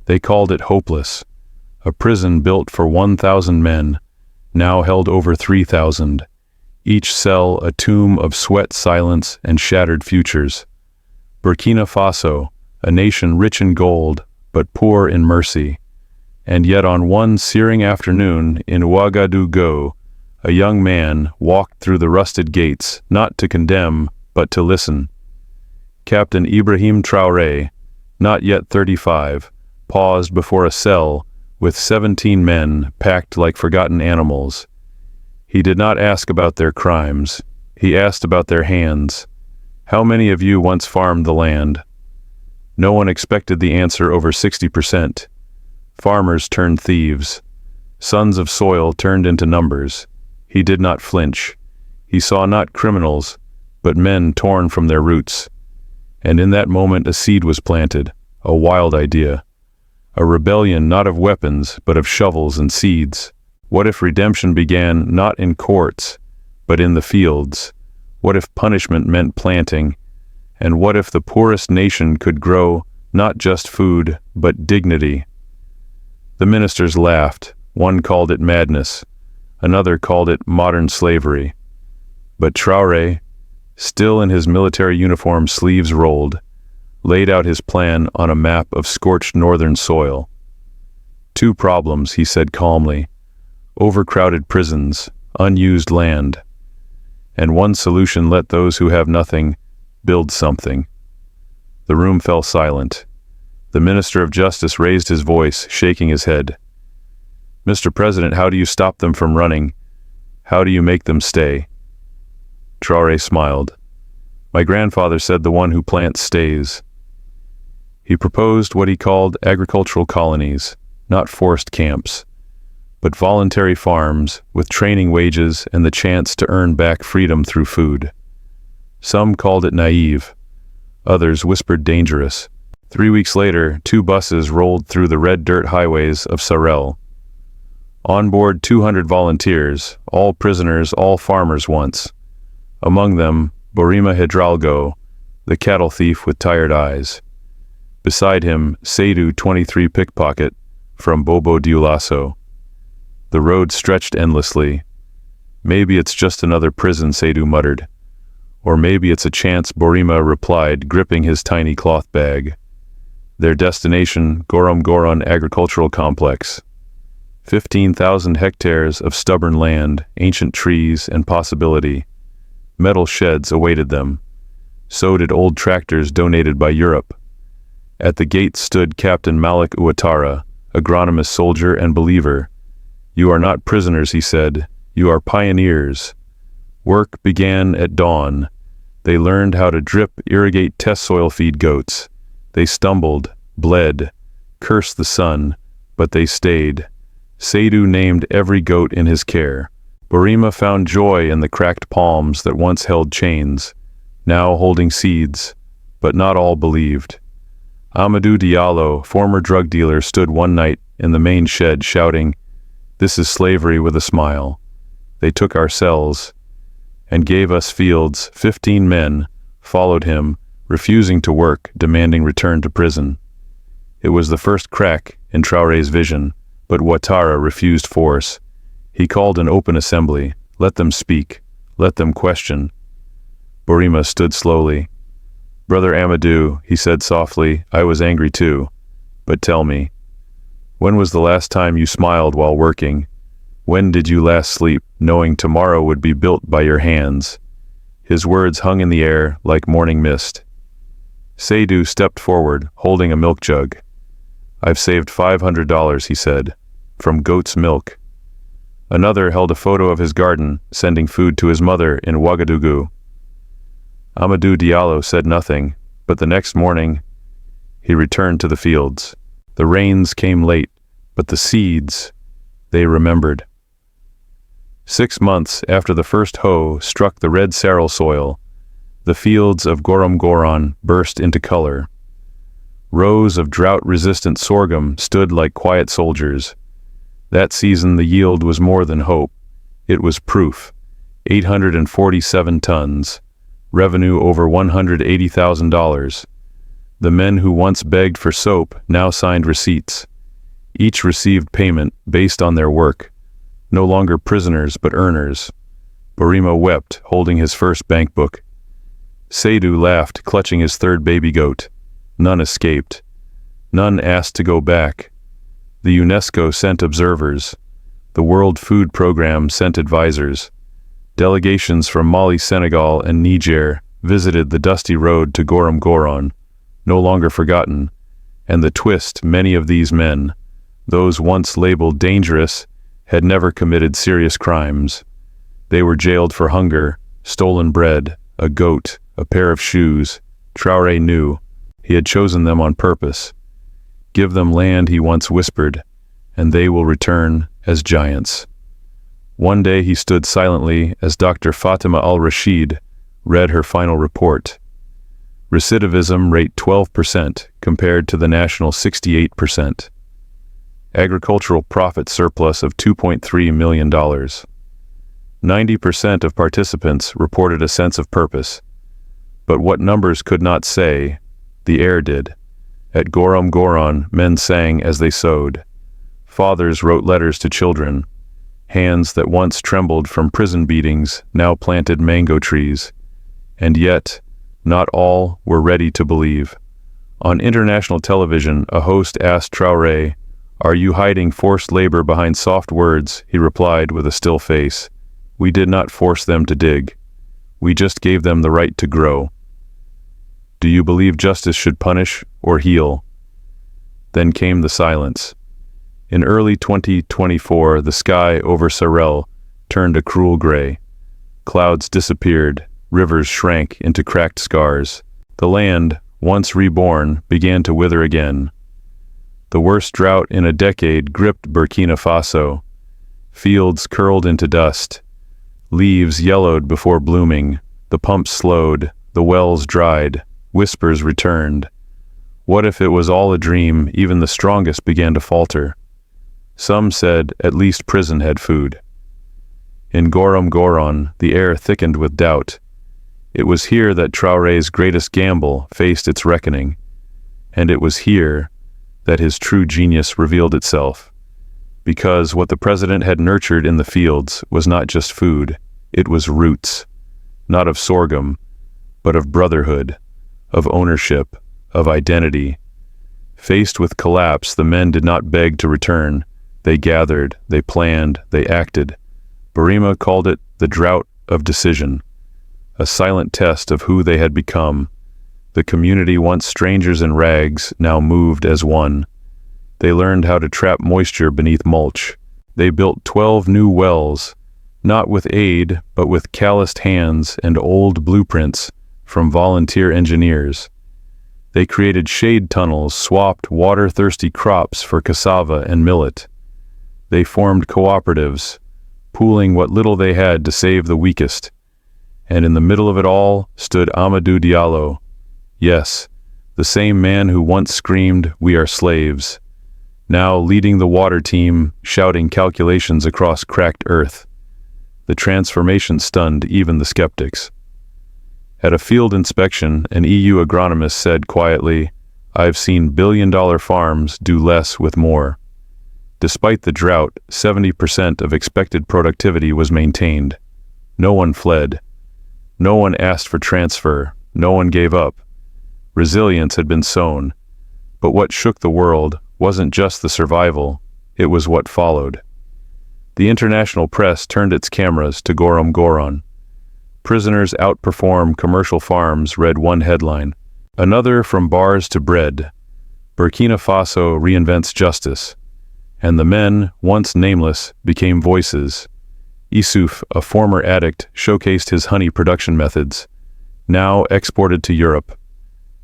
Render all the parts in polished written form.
They called it hopeless. A prison built for 1,000 men, now held over 3,000. Each cell a tomb of sweat, silence, and shattered futures. Burkina Faso, a nation rich in gold, but poor in mercy. And yet on one searing afternoon in Ouagadougou, a young man walked through the rusted gates, not to condemn, but to listen. Captain Ibrahim Traoré, not yet 35, paused before a cell with 17 men packed like forgotten animals. He did not ask about their crimes. He asked about their hands. How many of you once farmed the land? No one expected the answer over 60%. Farmers turned thieves. Sons of soil turned into numbers. He did not flinch. He saw not criminals, but men torn from their roots. And in that moment a seed was planted, a wild idea. A rebellion not of weapons, but of shovels and seeds. What if redemption began not in courts, but in the fields? What if punishment meant planting? And what if the poorest nation could grow not just food, but dignity? The ministers laughed. One called it madness. Another called it modern slavery. But Traoré, still in his military uniform, sleeves rolled, laid out his plan on a map of scorched northern soil. 2 problems, he said calmly. Overcrowded prisons, unused land. And one solution: let those who have nothing build something. The room fell silent. The Minister of Justice raised his voice, shaking his head. Mr. President, how do you stop them from running? How do you make them stay? Traoré smiled. My grandfather said the one who plants stays. He proposed what he called agricultural colonies, not forced camps, but voluntary farms with training wages and the chance to earn back freedom through food. Some called it naive. Others whispered dangerous. 3 weeks later, 2 buses rolled through the red dirt highways of Sahel. On board 200 volunteers, all prisoners, all farmers once. Among them, Ibrahim Hidalgo, the cattle thief with tired eyes. Beside him, Seydou, 23, pickpocket, from Bobo Dioulasso. The road stretched endlessly. Maybe it's just another prison, Seydou muttered. Or maybe it's a chance, Borima replied, gripping his tiny cloth bag. Their destination, Gorom Goron Agricultural Complex. 15,000 hectares of stubborn land, ancient trees, and possibility. Metal sheds awaited them. So did old tractors donated by Europe. At the gate stood Captain Malik Ouattara, agronomist, soldier, and believer. You are not prisoners, he said. You are pioneers. Work began at dawn. They learned how to drip, irrigate, test soil, feed goats. They stumbled, bled, cursed the sun, but they stayed. Seydou named every goat in his care. Borima found joy in the cracked palms that once held chains, now holding seeds, but not all believed. Amadou Diallo, former drug dealer, stood one night in the main shed shouting, "This is slavery," with a smile. They took our cells and gave us fields. 15 men followed him, refusing to work, demanding return to prison. It was the first crack in Traoré's vision, but Ouattara refused force. He called an open assembly. Let them speak. Let them question. Borima stood slowly. Brother Amadou, he said softly, I was angry too. But tell me, when was the last time you smiled while working? When did you last sleep, knowing tomorrow would be built by your hands? His words hung in the air like morning mist. Seydou stepped forward, holding a milk jug. I've saved $500, he said, from goat's milk. Another held a photo of his garden, sending food to his mother in Ouagadougou. Amadou Diallo said nothing, but the next morning, he returned to the fields. The rains came late, but the seeds, they remembered. 6 months after the first hoe struck the red Sahel soil, the fields of Gorom Goron burst into color. Rows of drought-resistant sorghum stood like quiet soldiers. That season the yield was more than hope. It was proof. 847 tons. Revenue over $180,000. The men who once begged for soap now signed receipts. Each received payment based on their work, no longer prisoners but earners. Burima wept, holding his first bank book. Seydou laughed, clutching his third baby goat. None escaped. None asked to go back. The UNESCO sent observers. The World Food Programme sent advisors. Delegations from Mali, Senegal, and Niger visited the dusty road to Gorom Goron, no longer forgotten, and the twist: many of these men, those once labeled dangerous, had never committed serious crimes. They were jailed for hunger, stolen bread, a goat, a pair of shoes. Traoré knew. He had chosen them on purpose. Give them land, he once whispered, and they will return as giants. One day he stood silently as Dr. Fatima al-Rashid read her final report. Recidivism rate 12% compared to the national 68%. Agricultural profit surplus of $2.3 million. 90% of participants reported a sense of purpose. But what numbers could not say, the air did. At Gorom Goron, men sang as they sowed. Fathers wrote letters to children. Hands that once trembled from prison beatings now planted mango trees. And yet, not all were ready to believe. On international television, a host asked Traoré, "Are you hiding forced labor behind soft words?" He replied with a still face, "We did not force them to dig. We just gave them the right to grow." Do you believe justice should punish or heal? Then came the silence. In early 2024, the sky over Sahel turned a cruel gray. Clouds disappeared, rivers shrank into cracked scars. The land, once reborn, began to wither again. The worst drought in a decade gripped Burkina Faso. Fields curled into dust. Leaves yellowed before blooming. The pumps slowed. The wells dried. Whispers returned. What if it was all a dream? Even the strongest began to falter. Some said at least prison had food. In Gorom Goron, the air thickened with doubt. It was here that Traoré's greatest gamble faced its reckoning. And it was here that his true genius revealed itself. Because what the president had nurtured in the fields was not just food, it was roots. Not of sorghum, but of brotherhood, of ownership, of identity. Faced with collapse, the men did not beg to return. They gathered, they planned, they acted. Burima called it the drought of decision, a silent test of who they had become. The community, once strangers in rags, now moved as one. They learned how to trap moisture beneath mulch. They built 12 new wells, not with aid, but with calloused hands and old blueprints from volunteer engineers. They created shade tunnels, swapped water-thirsty crops for cassava and millet. They formed cooperatives, pooling what little they had to save the weakest. And in the middle of it all stood Amadou Diallo. Yes, the same man who once screamed, "We are slaves," now leading the water team, shouting calculations across cracked earth. The transformation stunned even the skeptics. At a field inspection, an EU agronomist said quietly, "I've seen billion-dollar farms do less with more." Despite the drought, 70% of expected productivity was maintained. No one fled. No one asked for transfer. No one gave up. Resilience had been sown. But what shook the world wasn't just the survival, it was what followed. The international press turned its cameras to Gorom Goron. Prisoners outperform commercial farms, read one headline. Another, from bars to bread. Burkina Faso reinvents justice. And the men, once nameless, became voices. Issouf, a former addict, showcased his honey production methods, now exported to Europe.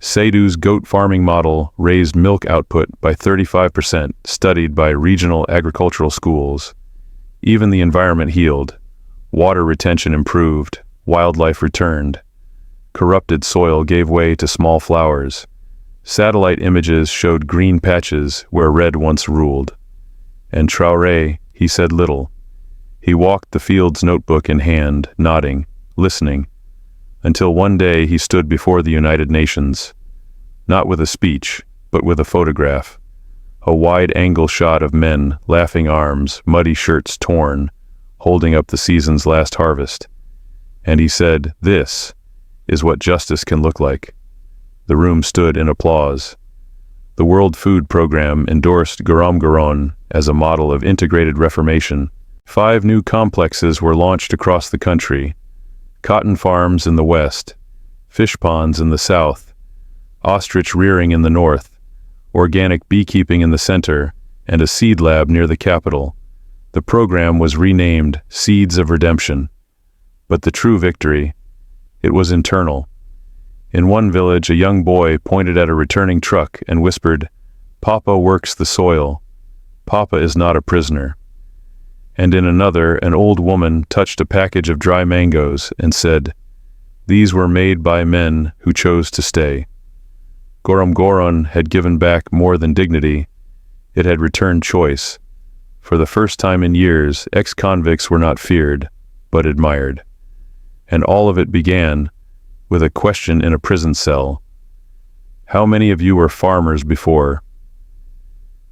Seydou's goat farming model raised milk output by 35%, studied by regional agricultural schools. Even the environment healed. Water retention improved. Wildlife returned. Corrupted soil gave way to small flowers. Satellite images showed green patches where red once ruled. And Traoré, he said little. He walked the fields, notebook in hand, nodding, listening, until one day he stood before the United Nations. not with a speech, but with a photograph. A wide-angle shot of men, laughing arms, muddy shirts torn, holding up the season's last harvest. And he said, "This is what justice can look like." The room stood in applause. The World Food Program endorsed Garam as a model of integrated reformation. 5 new complexes were launched across the country: cotton farms in the west, fish ponds in the south, ostrich rearing in the north, organic beekeeping in the center, and a seed lab near the capital. The program was renamed Seeds of Redemption. But the true victory, it was internal. In one village, a young boy pointed at a returning truck and whispered, "Papa works the soil. Papa is not a prisoner." And in another, an old woman touched a package of dry mangoes and said, "These were made by men who chose to stay." Garam had given back more than dignity. It had returned choice. For the first time in years, ex-convicts were not feared, but admired. And all of it began with a question in a prison cell. How many of you were farmers before?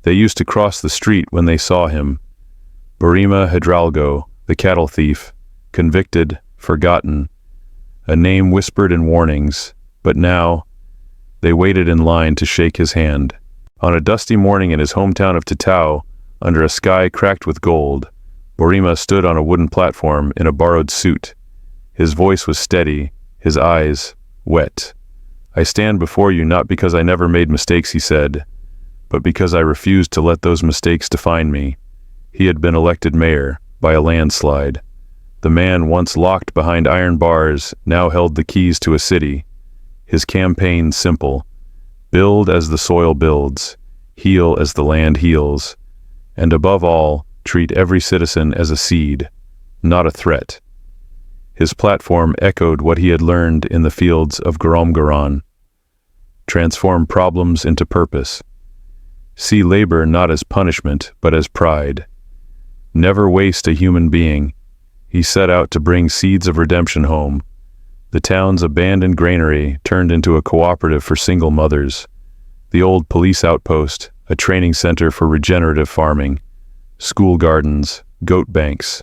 They used to cross the street when they saw him. Burima Hidralgo, the cattle thief, convicted, forgotten, a name whispered in warnings, but now they waited in line to shake his hand. On a dusty morning in his hometown of Tatao, under a sky cracked with gold, Burima stood on a wooden platform in a borrowed suit. His voice was steady, his eyes wet. "I stand before you not because I never made mistakes," he said, "but because I refused to let those mistakes define me." He had been elected mayor by a landslide. The man once locked behind iron bars now held the keys to a city. His campaign simple: build as the soil builds, heal as the land heals, and above all, treat every citizen as a seed, not a threat. His platform echoed what he had learned in the fields of Garam. Transform problems into purpose. See labor not as punishment, but as pride. Never waste a human being. He set out to bring seeds of redemption home. The town's abandoned granary turned into a cooperative for single mothers. The old police outpost, a training center for regenerative farming. School gardens, goat banks,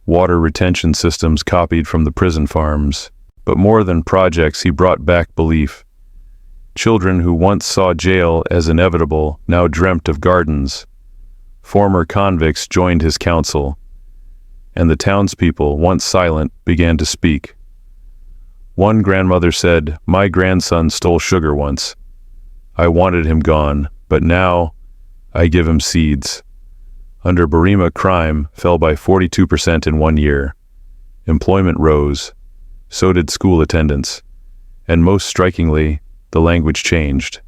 water retention systems copied from the prison farms. But more than projects, he brought back belief. Children who once saw jail as inevitable now dreamt of gardens. Former convicts joined his council, and the townspeople, once silent, began to speak. One grandmother said, "My grandson stole sugar once. I wanted him gone, but now I give him seeds." Under Burima, crime fell by 42% in 1 year. Employment rose, so did school attendance, and most strikingly, the language changed.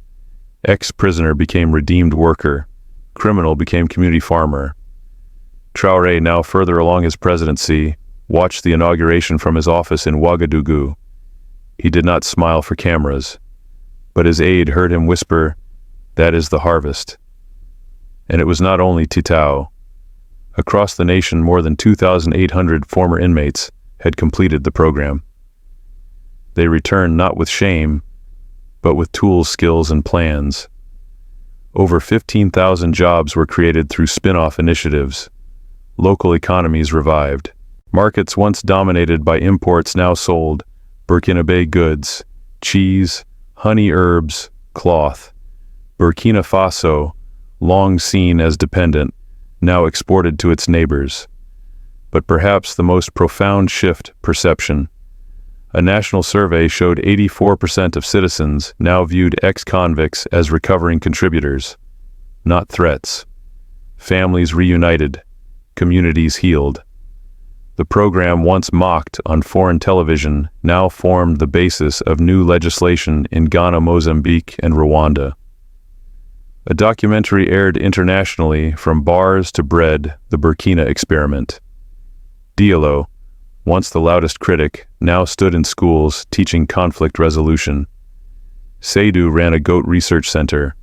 Ex-prisoner became redeemed worker, criminal became community farmer. Traoré, now further along his presidency, watched the inauguration from his office in Ouagadougou. He did not smile for cameras, but his aide heard him whisper, "That is the harvest." And it was not only Tatao. Across the nation, more than 2,800 former inmates had completed the program. They returned not with shame, but with tools, skills, and plans. Over 15,000 jobs were created through spin-off initiatives. Local economies revived. Markets once dominated by imports now sold Burkina goods, cheese, honey, herbs, cloth. Burkina Faso, long seen as dependent, now exported to its neighbors. But perhaps the most profound shift, perception. A national survey showed 84% of citizens now viewed ex-convicts as recovering contributors, not threats. Families reunited, communities healed. The program, once mocked on foreign television, now formed the basis of new legislation in Ghana, Mozambique, and Rwanda. A documentary aired internationally, From Bars to Bread, the Burkina Experiment. Diallo, once the loudest critic, now stood in schools teaching conflict resolution. Seydou ran a goat research center.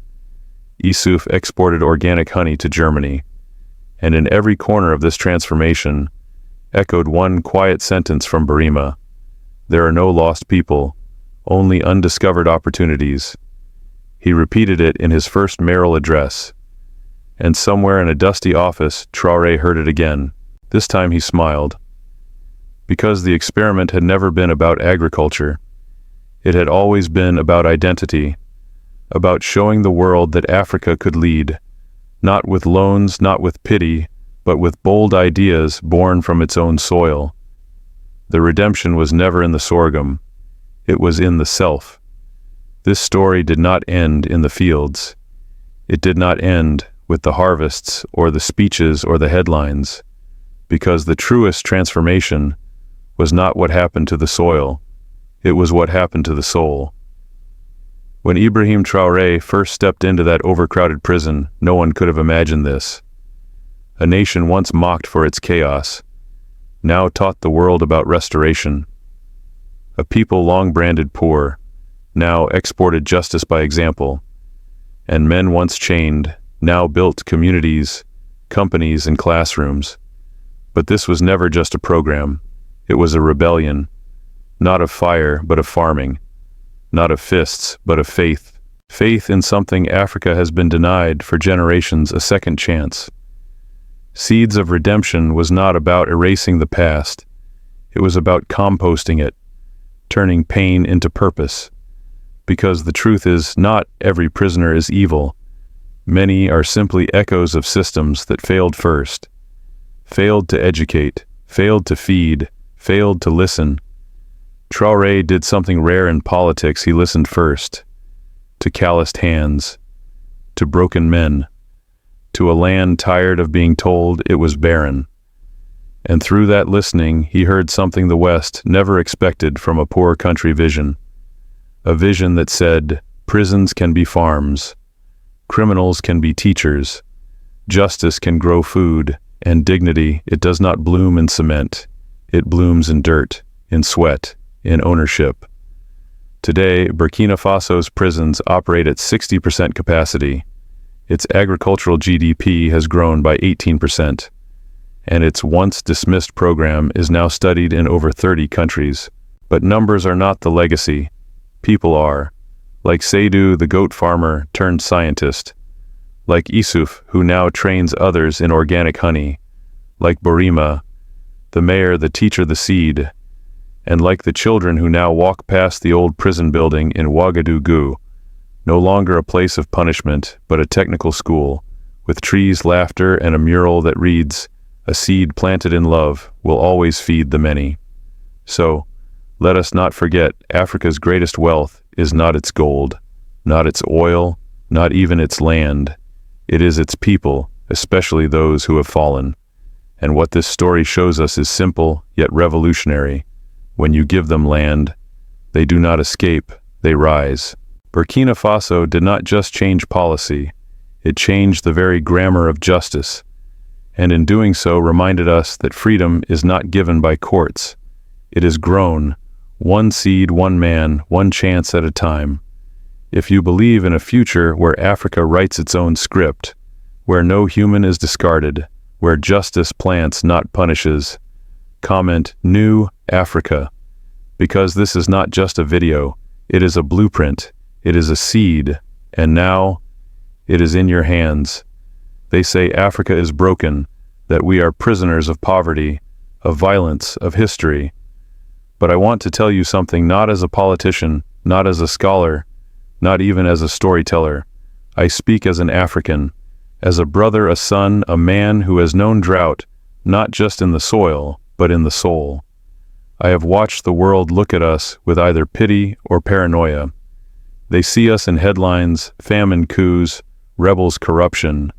Issouf exported organic honey to Germany. And in every corner of this transformation, echoed one quiet sentence from Burima: "There are no lost people, only undiscovered opportunities." He repeated it in his first mayoral address. And somewhere in a dusty office, Traoré heard it again. This time he smiled. Because the experiment had never been about agriculture. It had always been about identity, about showing the world that Africa could lead, not with loans, not with pity, but with bold ideas born from its own soil. The redemption was never in the sorghum. It was in the self. This story did not end in the fields. It did not end with the harvests or the speeches or the headlines, because the truest transformation was not what happened to the soil. It was what happened to the soul. When Ibrahim Traoré first stepped into that overcrowded prison, no one could have imagined this. A nation once mocked for its chaos, now taught the world about restoration. A people long branded poor, now exported justice by example. And men once chained, now built communities, companies, and classrooms. But this was never just a program. It was a rebellion, not of fire, but of farming, not of fists, but of faith. Faith in something Africa has been denied for generations a second chance. Seeds of Redemption was not about erasing the past. It was about composting it, turning pain into purpose. Because the truth is, not every prisoner is evil. Many are simply echoes of systems that failed first, failed to educate, failed to feed, failed to listen. Traoré did something rare in politics. He listened first, to calloused hands, to broken men, to a land tired of being told it was barren. And through that listening, he heard something the West never expected from a poor country vision. A vision that said, prisons can be farms, criminals can be teachers, justice can grow food, and dignity, it does not bloom in cement. It blooms in dirt, in sweat, in ownership. Today, Burkina Faso's prisons operate at 60% capacity. Its agricultural GDP has grown by 18%, and its once dismissed program is now studied in over 30 countries. But numbers are not the legacy. People are. Like Seydou, the goat farmer turned scientist. Like Issouf, who now trains others in organic honey. Like Burima, the mayor, the teacher, the seed. And like the children who now walk past the old prison building in Ouagadougou, no longer a place of punishment, but a technical school, with trees, laughter, and a mural that reads, "A seed planted in love will always feed the many." So, let us not forget, Africa's greatest wealth is not its gold, not its oil, not even its land. It is its people, especially those who have fallen. And what this story shows us is simple, yet revolutionary. When you give them land, they do not escape, they rise. Burkina Faso did not just change policy, it changed the very grammar of justice, and in doing so reminded us that freedom is not given by courts. It is grown, one seed, one man, one chance at a time. If you believe in a future where Africa writes its own script, where no human is discarded, where justice plants, not punishes, comment New Africa, because this is not just a video, it is a blueprint, it is a seed, and now it is in your hands. They say Africa is broken, that we are prisoners of poverty, of violence, of history. But I want to tell you something, not as a politician, not as a scholar, not even as a storyteller. I speak as an African, as a brother, a son, a man who has known drought, not just in the soil, but in the soul. I have watched the world look at us with either pity or paranoia. They see us in headlines, famine, coups, rebels, corruption.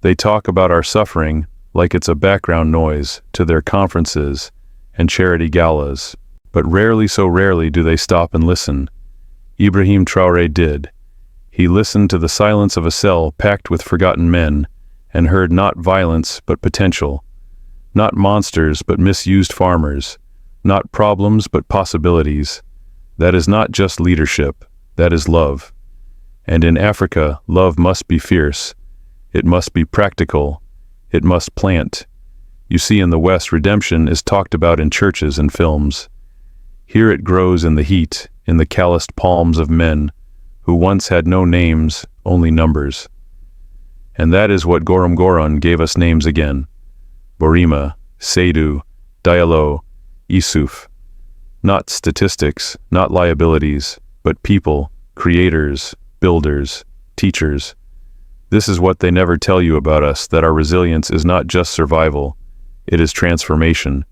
They talk about our suffering like it's a background noise to their conferences and charity galas. But rarely, so rarely, do they stop and listen. Ibrahim Traoré did. He listened to the silence of a cell packed with forgotten men and heard not violence but potential, not monsters but misused farmers, not problems but possibilities. That is not just leadership, that is love. And in Africa, love must be fierce. It must be practical. It must plant. You see, in the West, redemption is talked about in churches and films. Here it grows in the heat, in the calloused palms of men who once had no names, only numbers. And that is what Gorom Goron gave us names again. Borima, Seydou, Diallo, Issouf. Not statistics, not liabilities, but people, creators, builders, teachers. This is what they never tell you about us, that our resilience is not just survival, it is transformation.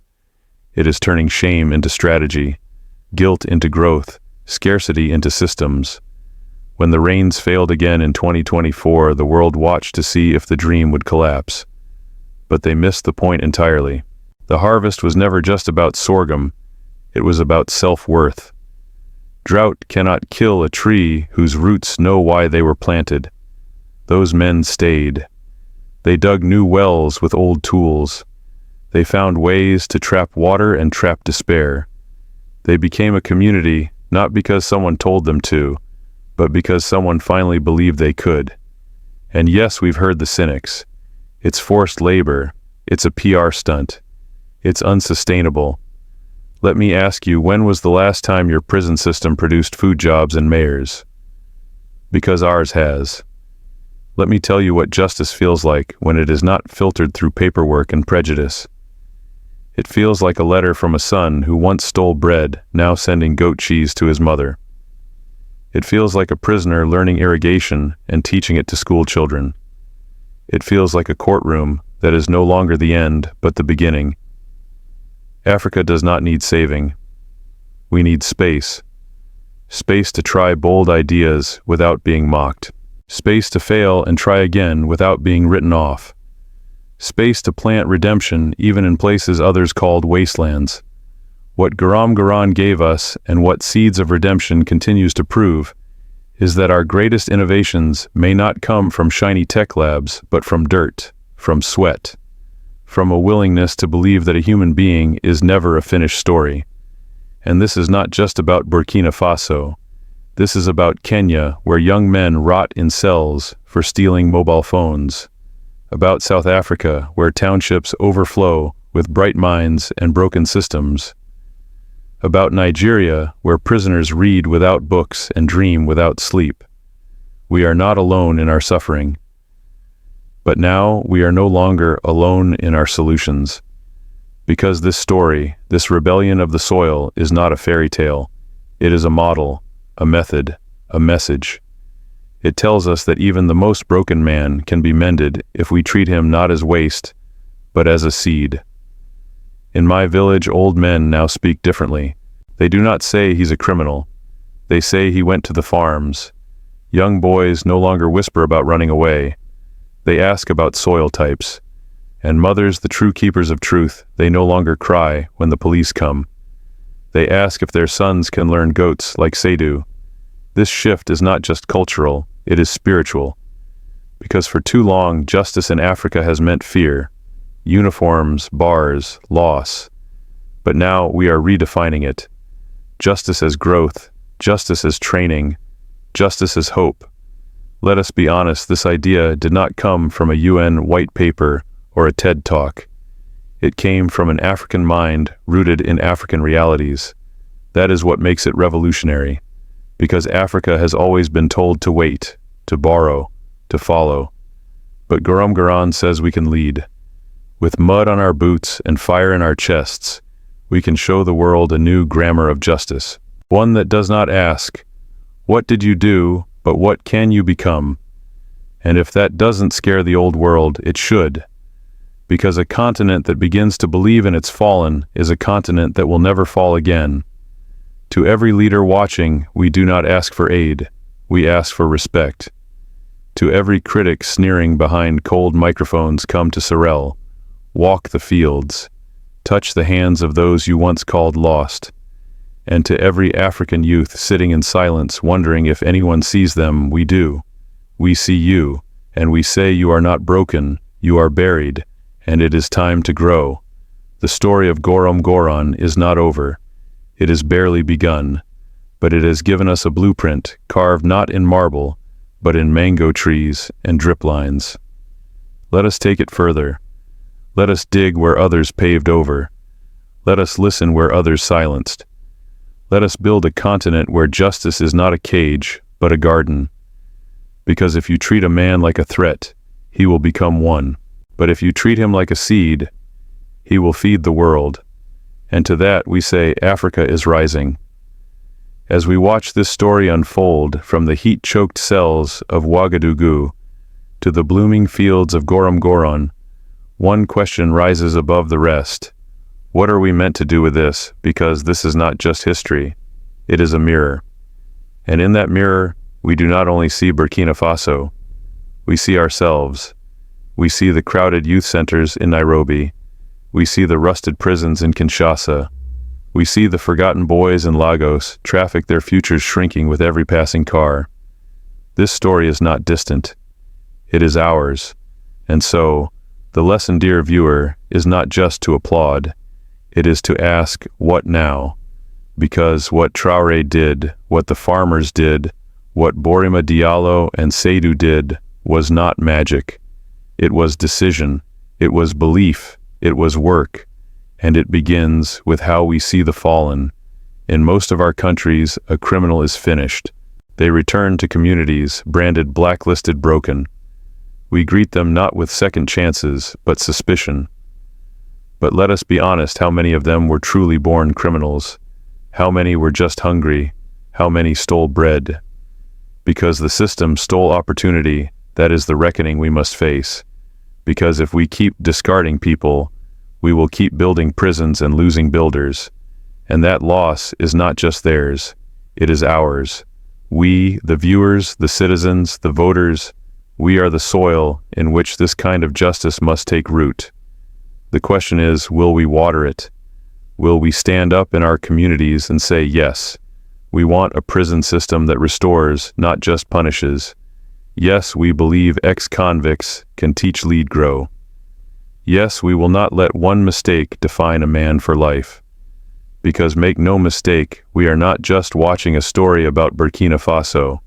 It is turning shame into strategy, guilt into growth, scarcity into systems. When the rains failed again in 2024, the world watched to see if the dream would collapse. But they missed the point entirely. The harvest was never just about sorghum, it was about self-worth. Drought cannot kill a tree whose roots know why they were planted. Those men stayed. They dug new wells with old tools. They found ways to trap water and trap despair. They became a community, not because someone told them to, but because someone finally believed they could. And yes, we've heard the cynics. It's forced labor. It's a PR stunt. It's unsustainable. Let me ask you, when was the last time your prison system produced food jobs and mayors? Because ours has. Let me tell you what justice feels like when it is not filtered through paperwork and prejudice. It feels like a letter from a son who once stole bread, now sending goat cheese to his mother. It feels like a prisoner learning irrigation and teaching it to school children. It feels like a courtroom that is no longer the end, but the beginning. Africa does not need saving. We need space. Space to try bold ideas without being mocked. Space to fail and try again without being written off. Space to plant redemption even in places others called wastelands. What Gorom Goron gave us, and what Seeds of Redemption continues to prove, is that our greatest innovations may not come from shiny tech labs, but from dirt, from sweat, from a willingness to believe that a human being is never a finished story. And this is not just about Burkina Faso. This is about Kenya, where young men rot in cells for stealing mobile phones. About South Africa, where townships overflow with bright minds and broken systems. About Nigeria, where prisoners read without books and dream without sleep. We are not alone in our suffering. But now we are no longer alone in our solutions. Because this story, this rebellion of the soil, is not a fairy tale. It is a model, a method, a message. It tells us that even the most broken man can be mended if we treat him not as waste, but as a seed. In my village, old men now speak differently. They do not say he's a criminal. They say he went to the farms. Young boys no longer whisper about running away. They ask about soil types. And mothers, the true keepers of truth, they no longer cry when the police come. They ask if their sons can learn goats like Seydou. This shift is not just cultural, it is spiritual. Because for too long, justice in Africa has meant fear. Uniforms, bars, loss. But now we are redefining it. Justice as growth, justice as training, justice as hope. Let us be honest, this idea did not come from a UN white paper or a TED Talk. It came from an African mind rooted in African realities. That is what makes it revolutionary. Because Africa has always been told to wait, to borrow, to follow. But Gorom Goron says we can lead. With mud on our boots and fire in our chests, we can show the world a new grammar of justice. One that does not ask, what did you do, but what can you become? And if that doesn't scare the old world, it should. Because a continent that begins to believe in its fallen is a continent that will never fall again. To every leader watching, we do not ask for aid, we ask for respect. To every critic sneering behind cold microphones, come to Sorel. Walk the fields. Touch the hands of those you once called lost. And to every African youth sitting in silence wondering if anyone sees them, we do. We see you, and we say you are not broken, you are buried, and it is time to grow. The story of Gorom Goron is not over. It is barely begun, but it has given us a blueprint carved not in marble, but in mango trees and drip lines. Let us take it further. Let us dig where others paved over. Let us listen where others silenced. Let us build a continent where justice is not a cage, but a garden. Because if you treat a man like a threat, he will become one. But if you treat him like a seed, he will feed the world. And to that we say Africa is rising. As we watch this story unfold from the heat-choked cells of Ouagadougou to the blooming fields of Gorom, one question rises above the rest. What are we meant to do with this? Because this is not just history, it is a mirror. And in that mirror, we do not only see Burkina Faso, we see ourselves. We see the crowded youth centers in Nairobi. We see the rusted prisons in Kinshasa. We see the forgotten boys in Lagos traffic their futures shrinking with every passing car. This story is not distant. It is ours. And so, the lesson, dear viewer, is not just to applaud. It is to ask, what now? Because what Traoré did, what the farmers did, what Borima Diallo and Seydou did was not magic. It was decision, it was belief, it was work, and it begins with how we see the fallen. In most of our countries, a criminal is finished. They return to communities branded blacklisted broken. We greet them not with second chances, but suspicion. But let us be honest, how many of them were truly born criminals? How many were just hungry? How many stole bread? Because the system stole opportunity, that is the reckoning we must face. Because if we keep discarding people, we will keep building prisons and losing builders. And that loss is not just theirs, it is ours. We, the viewers, the citizens, the voters, we are the soil in which this kind of justice must take root. The question is, will we water it? Will we stand up in our communities and say, yes, we want a prison system that restores, not just punishes. Yes, we believe ex-convicts can teach lead grow. Yes, we will not let one mistake define a man for life. Because make no mistake, we are not just watching a story about Burkina Faso.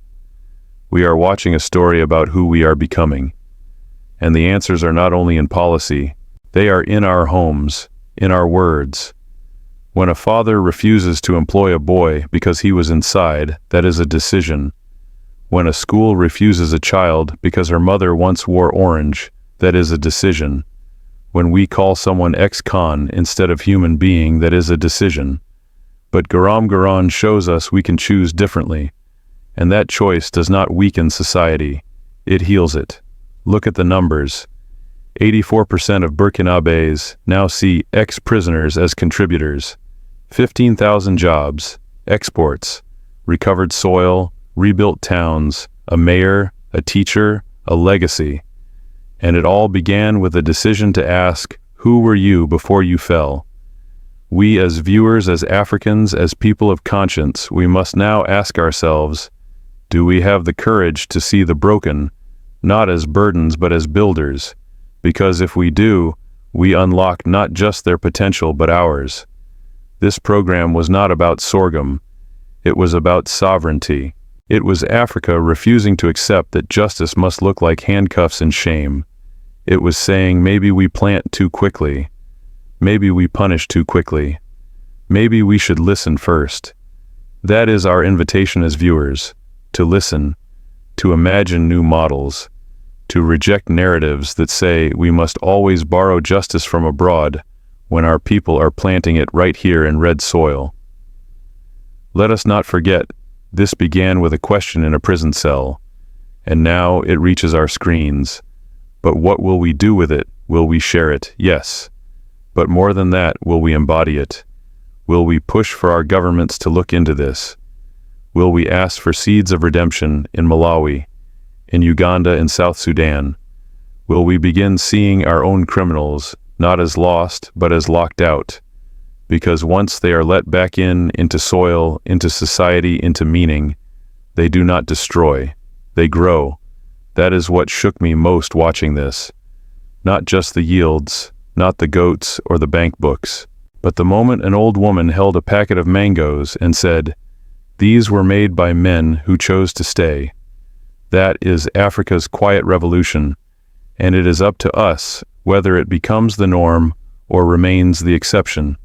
We are watching a story about who we are becoming. And the answers are not only in policy, they are in our homes, in our words. When a father refuses to employ a boy because he was inside, that is a decision. When a school refuses a child because her mother once wore orange, that is a decision. When we call someone ex-con instead of human being, that is a decision. But Gorom shows us we can choose differently. And that choice does not weaken society, it heals it. Look at the numbers. 84% of Burkinabés now see ex-prisoners as contributors. 15,000 jobs, exports, recovered soil, rebuilt towns, a mayor, a teacher, a legacy. And it all began with a decision to ask, who were you before you fell? We as viewers, as Africans, as people of conscience, we must now ask ourselves, do we have the courage to see the broken, not as burdens but as builders? Because if we do, we unlock not just their potential but ours. This program was not about sorghum, it was about sovereignty. It was Africa refusing to accept that justice must look like handcuffs and shame. It was saying maybe we plant too quickly, maybe we punish too quickly, maybe we should listen first. That is our invitation as viewers, to listen, to imagine new models, to reject narratives that say we must always borrow justice from abroad when our people are planting it right here in red soil. Let us not forget, this began with a question in a prison cell, and now it reaches our screens. But what will we do with it? Will we share it? Yes. But more than that, will we embody it? Will we push for our governments to look into this? Will we ask for seeds of redemption in Malawi, in Uganda and South Sudan? Will we begin seeing our own criminals not as lost but as locked out? Because once they are let back into soil, into society, into meaning, they do not destroy, they grow. That is what shook me most watching this. Not just the yields, not the goats or the bank books, but the moment an old woman held a packet of mangoes and said, "These were made by men who chose to stay." That is Africa's quiet revolution, and it is up to us whether it becomes the norm or remains the exception.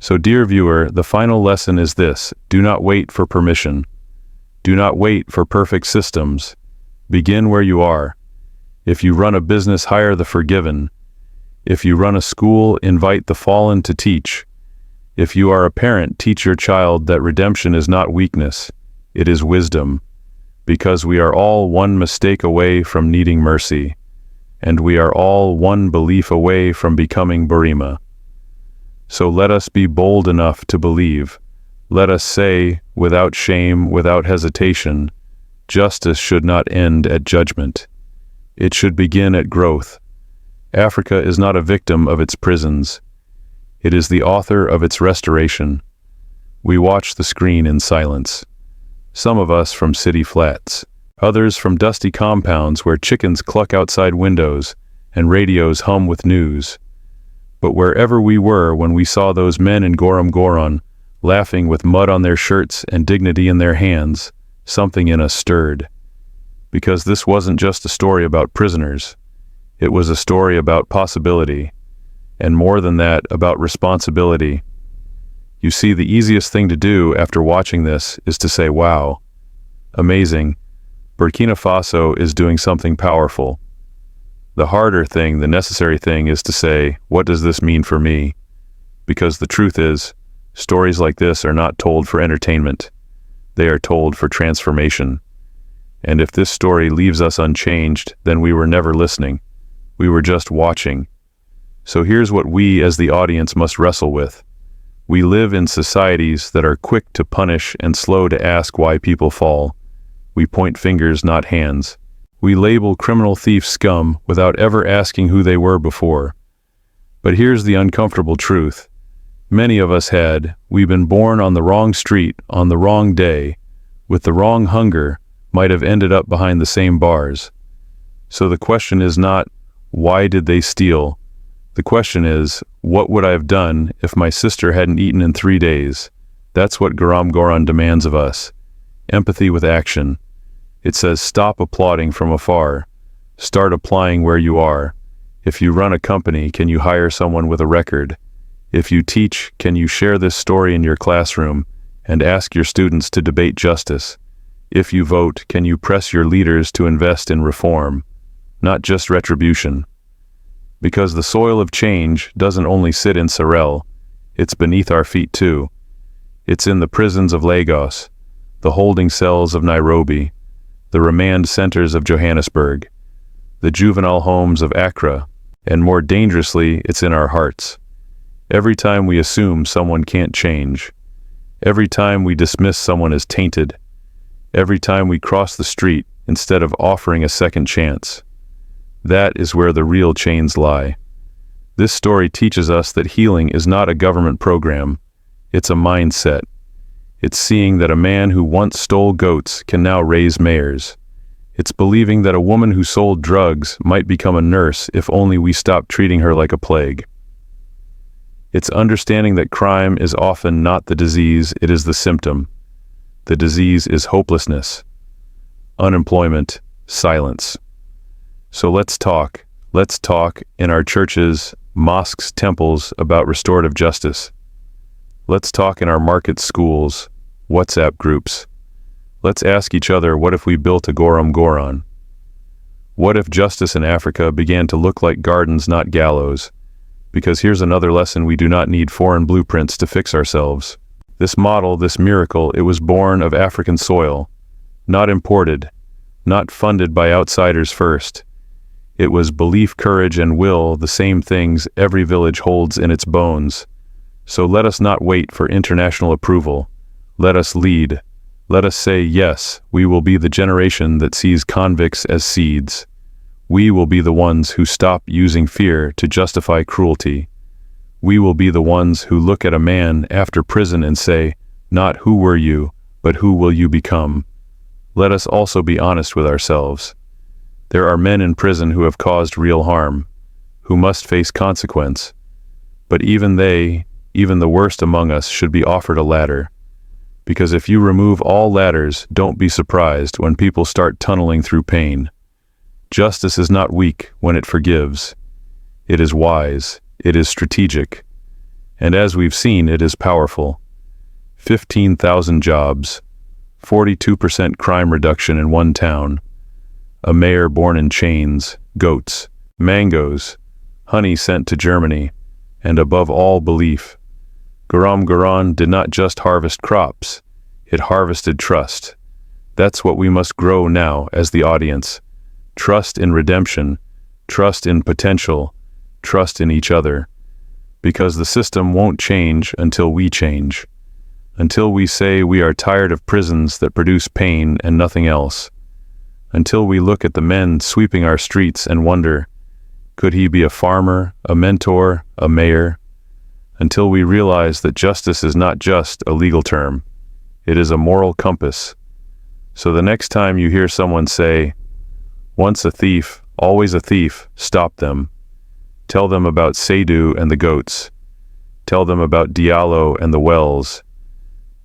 So dear viewer, the final lesson is this: do not wait for permission. Do not wait for perfect systems. Begin where you are. If you run a business, hire the forgiven. If you run a school, invite the fallen to teach. If you are a parent, teach your child that redemption is not weakness, it is wisdom, because we are all one mistake away from needing mercy, and we are all one belief away from becoming Burkina. So let us be bold enough to believe. Let us say, without shame, without hesitation, justice should not end at judgment. It should begin at growth. Africa is not a victim of its prisons. It is the author of its restoration. We watch the screen in silence. Some of us from city flats, others from dusty compounds where chickens cluck outside windows and radios hum with news. But wherever we were when we saw those men in Goron, laughing with mud on their shirts and dignity in their hands, something in us stirred. Because this wasn't just a story about prisoners. It was a story about possibility, and more than that, about responsibility. You see, the easiest thing to do after watching this is to say, wow, amazing, Burkina Faso is doing something powerful. The harder thing, the necessary thing, is to say, what does this mean for me? Because the truth is, stories like this are not told for entertainment. They are told for transformation. And if this story leaves us unchanged, then we were never listening. We were just watching. So here's what we as the audience must wrestle with. We live in societies that are quick to punish and slow to ask why people fall. We point fingers, not hands. We label criminal thieves scum without ever asking who they were before. But here's the uncomfortable truth. Many of us we've been born on the wrong street, on the wrong day, with the wrong hunger, might have ended up behind the same bars. So the question is not, why did they steal? The question is, what would I have done if my sister hadn't eaten in 3 days? That's what Goron demands of us. Empathy with action. It says stop applauding from afar. Start applying where you are. If you run a company, can you hire someone with a record? If you teach, can you share this story in your classroom and ask your students to debate justice? If you vote, can you press your leaders to invest in reform, not just retribution? Because the soil of change doesn't only sit in Sahel, it's beneath our feet too. It's in the prisons of Lagos, the holding cells of Nairobi, the remand centers of Johannesburg, the juvenile homes of Accra, and more dangerously, it's in our hearts. Every time we assume someone can't change, every time we dismiss someone as tainted, every time we cross the street instead of offering a second chance, that is where the real chains lie. This story teaches us that healing is not a government program, it's a mindset. It's seeing that a man who once stole goats can now raise mayors. It's believing that a woman who sold drugs might become a nurse if only we stop treating her like a plague. It's understanding that crime is often not the disease, it is the symptom. The disease is hopelessness, unemployment, silence. So let's talk in our churches, mosques, temples about restorative justice. Let's talk in our markets, schools, WhatsApp groups. Let's ask each other, what if we built a Goron? What if justice in Africa began to look like gardens, not gallows? Because here's another lesson: we do not need foreign blueprints to fix ourselves. This model, this miracle, it was born of African soil, not imported, not funded by outsiders first. It was belief, courage, and will, the same things every village holds in its bones. So let us not wait for international approval. Let us lead. Let us say, yes, we will be the generation that sees convicts as seeds. We will be the ones who stop using fear to justify cruelty. We will be the ones who look at a man after prison and say, not who were you, but who will you become? Let us also be honest with ourselves. There are men in prison who have caused real harm, who must face consequence. But even they, even the worst among us, should be offered a ladder. Because if you remove all ladders, don't be surprised when people start tunneling through pain. Justice is not weak when it forgives. It is wise. It is strategic. And as we've seen, it is powerful. 15,000 jobs, 42% crime reduction in one town, a mayor born in chains, goats, mangoes, honey sent to Germany, and above all belief. Garam did not just harvest crops, it harvested trust. That's what we must grow now as the audience. Trust in redemption, trust in potential, trust in each other. Because the system won't change until we change. Until we say we are tired of prisons that produce pain and nothing else. Until we look at the men sweeping our streets and wonder, could he be a farmer, a mentor, a mayor? Until we realize that justice is not just a legal term, it is a moral compass. So the next time you hear someone say, once a thief, always a thief, stop them. Tell them about Seydou and the goats. Tell them about Diallo and the wells.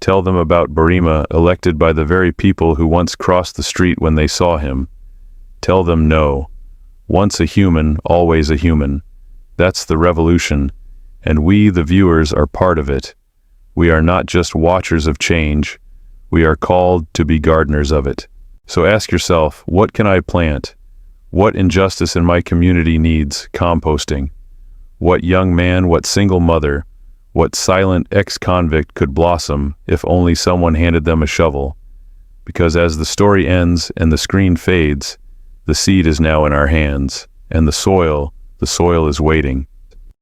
Tell them about Barima, elected by the very people who once crossed the street when they saw him. Tell them no. Once a human, always a human. That's the revolution, and we, the viewers, are part of it. We are not just watchers of change. We are called to be gardeners of it. So ask yourself, what can I plant? What injustice in my community needs composting? What young man, what single mother, what silent ex-convict could blossom if only someone handed them a shovel? Because as the story ends and the screen fades, the seed is now in our hands, and the soil is waiting.